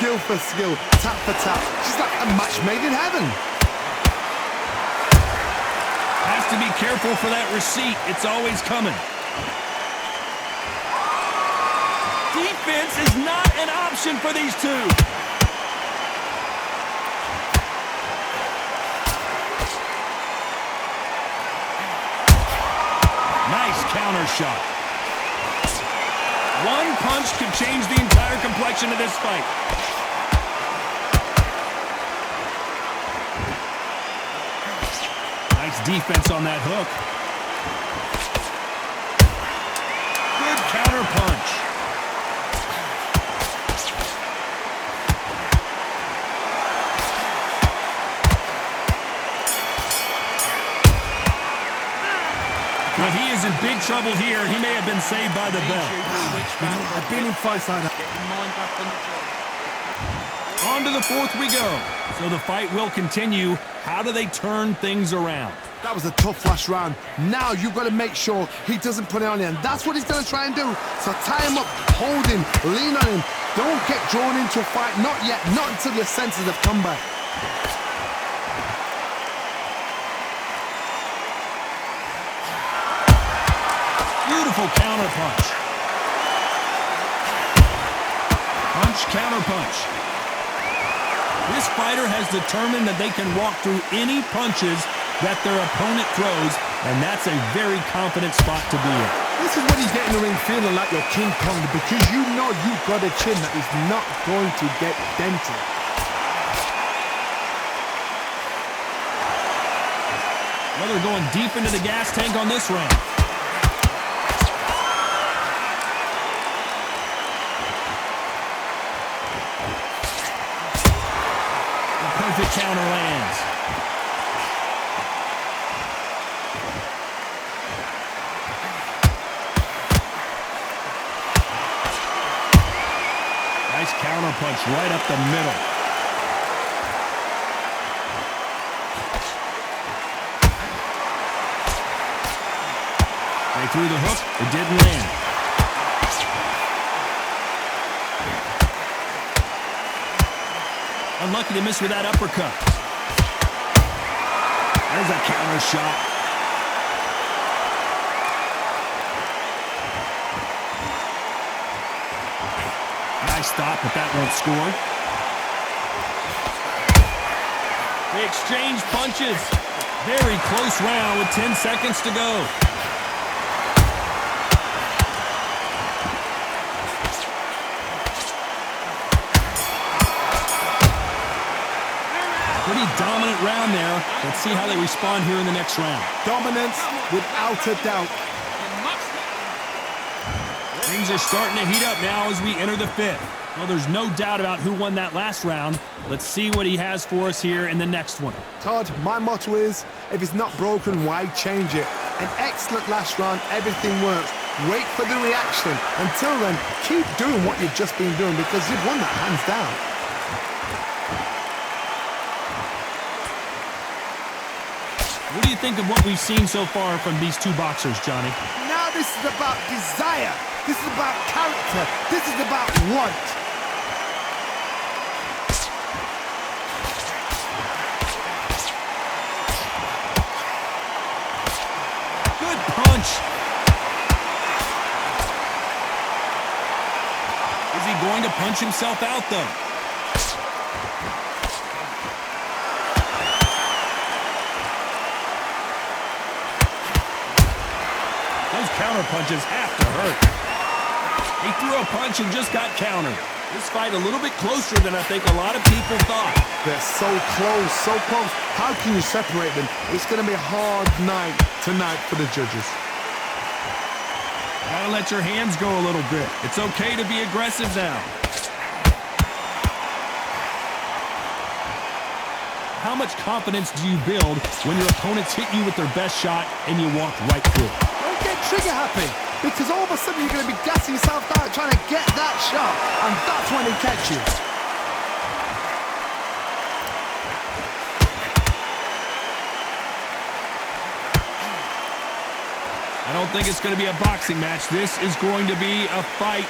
skill for skill, tap for tap. She's like a match made in heaven. Has to be careful for that receipt. It's always coming. Defense is not an option for these two. Nice counter shot. One punch could change the entire complexion of this fight. Nice defense on that hook. Good counter punch. But he is in big trouble here. He may have been saved by the bell. I've been in fights like that. On to the fourth we go. So the fight will continue. How do they turn things around? That was a tough last round. Now you've got to make sure he doesn't put it on you, and that's what he's going to try and do. So tie him up, hold him, lean on him. Don't get drawn into a fight. Not yet. Not until your senses have come back. Beautiful counter punch. Punch, counter punch. This fighter has determined that they can walk through any punches that their opponent throws, and that's a very confident spot to be in. This is when you get in the ring feeling like you're King Kong, because you know you've got a chin that is not going to get dented. Well, they're going deep into the gas tank on this round. Perfect counter lands. Nice counter punch right up the middle. They threw the hook. It didn't land. Unlucky to miss with that uppercut. There's a counter shot. Nice stop, but that won't score. They exchange punches. Very close round with 10 seconds to go. Pretty dominant round there. Let's see how they respond here in the next round. Dominance without a doubt. Things are starting to heat up now as we enter the fifth. Well, there's no doubt about who won that last round. Let's see what he has for us here in the next one. Todd, my motto is, if it's not broken, why change it? An excellent last round, everything works. Wait for the reaction. Until then, keep doing what you've just been doing, because you've won that hands down. What do you think of what we've seen so far from these two boxers, Johnny? Now this is about desire. This is about character. This is about want. Good punch. Is he going to punch himself out, though? Counter punches have to hurt. He threw a punch and just got countered. This fight a little bit closer than I think a lot of people thought. They're so close, so close. How can you separate them? It's going to be a hard night tonight for the judges. Gotta let your hands go a little bit. It's okay to be aggressive now. How much confidence do you build when your opponents hit you with their best shot and you walk right through it? Don't get trigger happy, because all of a sudden you're going to be gassing yourself out trying to get that shot, and that's when they catch you. I don't think it's going to be a boxing match. This is going to be a fight.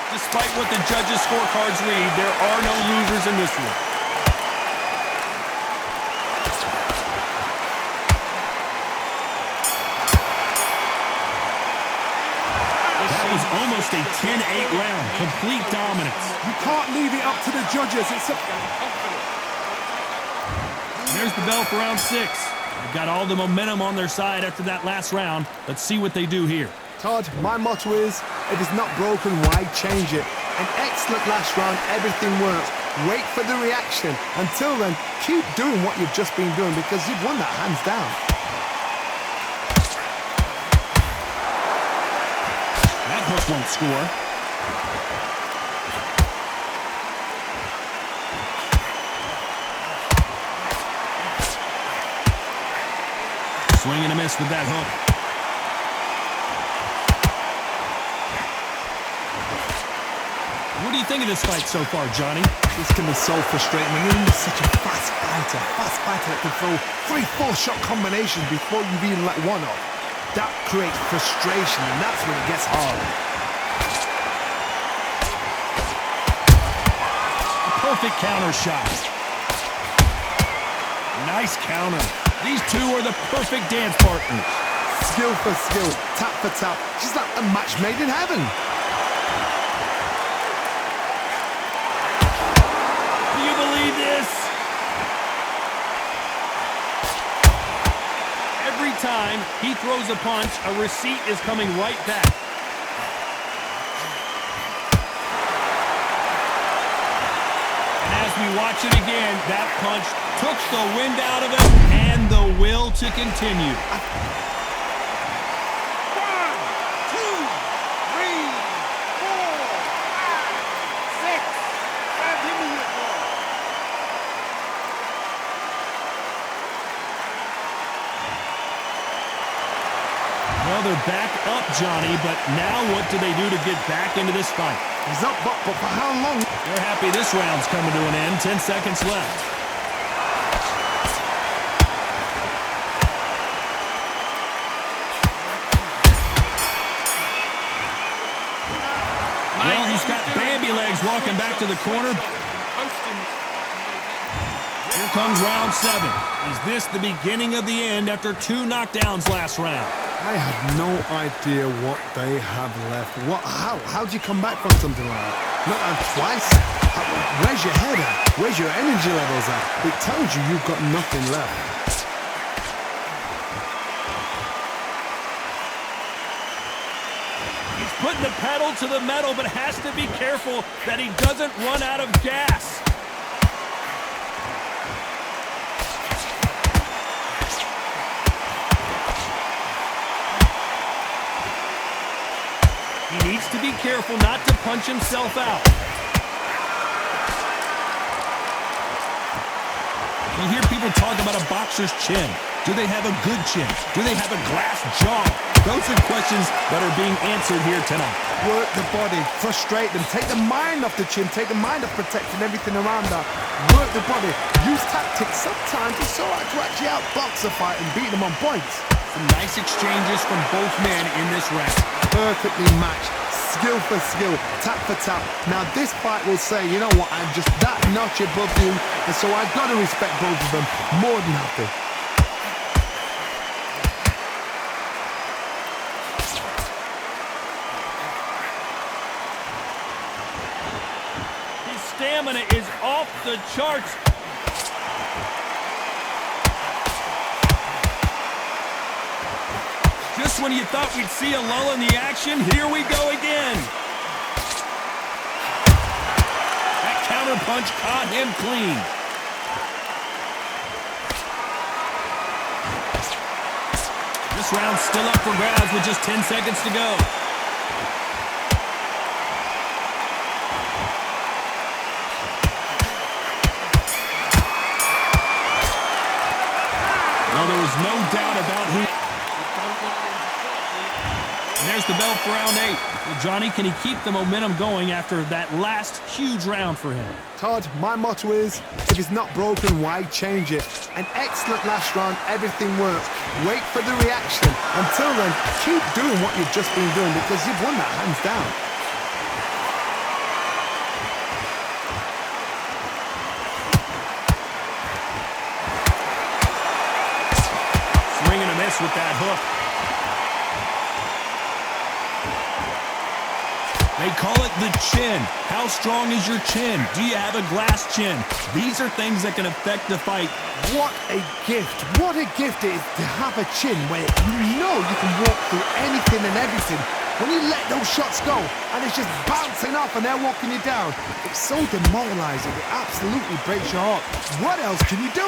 Despite what the judges' scorecards read, there are no losers in this one. That was almost a 10-8 round. Complete dominance. You can't leave it up to the judges. There's the bell for round 6. They've got all the momentum on their side after that last round. Let's see what they do here. Todd, my motto is, if it's not broken, why change it? An excellent last round, everything works. Wait for the reaction. Until then, keep doing what you've just been doing because you've won that hands down. That hook won't score. Swing and a miss with that hook. What do you think of this fight so far, Johnny? This can be so frustrating. I mean, he's such a fast fighter that can throw 3-4 shot combinations before you've even let one off. That creates frustration, and that's when it gets hard. A perfect counter shot. Nice counter. These two are the perfect dance partners. Skill for skill, tap for tap. Just like a match made in heaven. Do you believe this? Every time he throws a punch, a receipt is coming right back. And as we watch it again, that punch took the wind out of him and the will to continue. 1, 2, 3, 4, 5, 6, 7 minutes. Well, they're back up, Johnny, but now what do they do to get back into this fight? He's up, but for how long? They're happy this round's coming to an end. 10 seconds left. Well, he's got Bambi legs walking back to the corner. Here comes round 7. Is this the beginning of the end after 2 knockdowns last round? I have no idea what they have left. How do you come back from something like that? Not twice? Where's your head at? Where's your energy levels at? It tells you you've got nothing left. He's putting the pedal to the metal, but has to be careful that he doesn't run out of gas. He needs to be careful not to punch himself out. You hear people talk about a boxer's chin. Do they have a good chin? Do they have a glass jaw? Those are questions that are being answered here tonight. Work the body, frustrate them, take the mind off the chin, take the mind off protecting everything around that. Work the body, use tactics. Sometimes it's all right to actually outbox a fight and beat them on points. Some nice exchanges from both men in this round. Perfectly matched, skill for skill, tap for tap. Now this fight will say, you know what, I'm just that notch above you, and so I've got to respect both of them more than happy. His stamina is off the charts. Just when you thought we'd see a lull in the action, here we go again. That counter punch caught him clean. This round's still up for grabs with just 10 seconds to go. Well, there was no doubt about who... And there's the bell for round 8. Well, Johnny, can he keep the momentum going after that last huge round for him? Todd, my motto is, if it's not broken, why change it? An excellent last round, everything works. Wait for the reaction. Until then, keep doing what you've just been doing because you've won that hands down. precise with that hook. They call it the chin. How strong is your chin? Do you have a glass chin? These are things that can affect the fight. What a gift. What a gift it is to have a chin where you know you can walk through anything and everything. When you let those shots go and it's just bouncing off and they're walking you down, it's so demoralizing. It absolutely breaks your heart. What else can you do?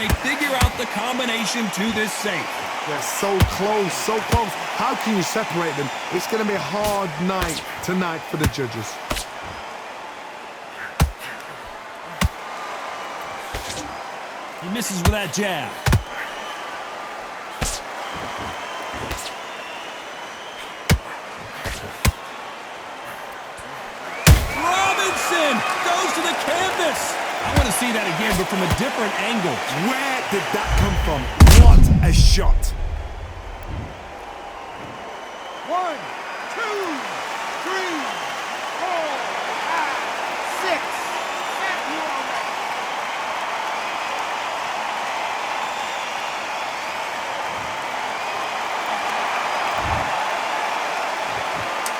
They figure out the combination to this safe. They're so close, so close. How can you separate them? It's going to be a hard night tonight for the judges. He misses with that jab. Robinson goes to the canvas. I want to see that again, but from a different angle. Where did that come from? What a shot. 1, 2, 3, 4, 5, 6. And you are ready.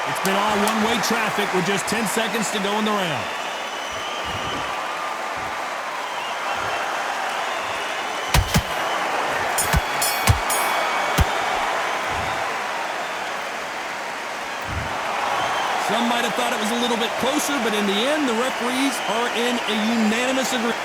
It's been all one-way traffic with just 10 seconds to go in the round. Some might have thought it was a little bit closer, but in the end, the referees are in a unanimous agreement.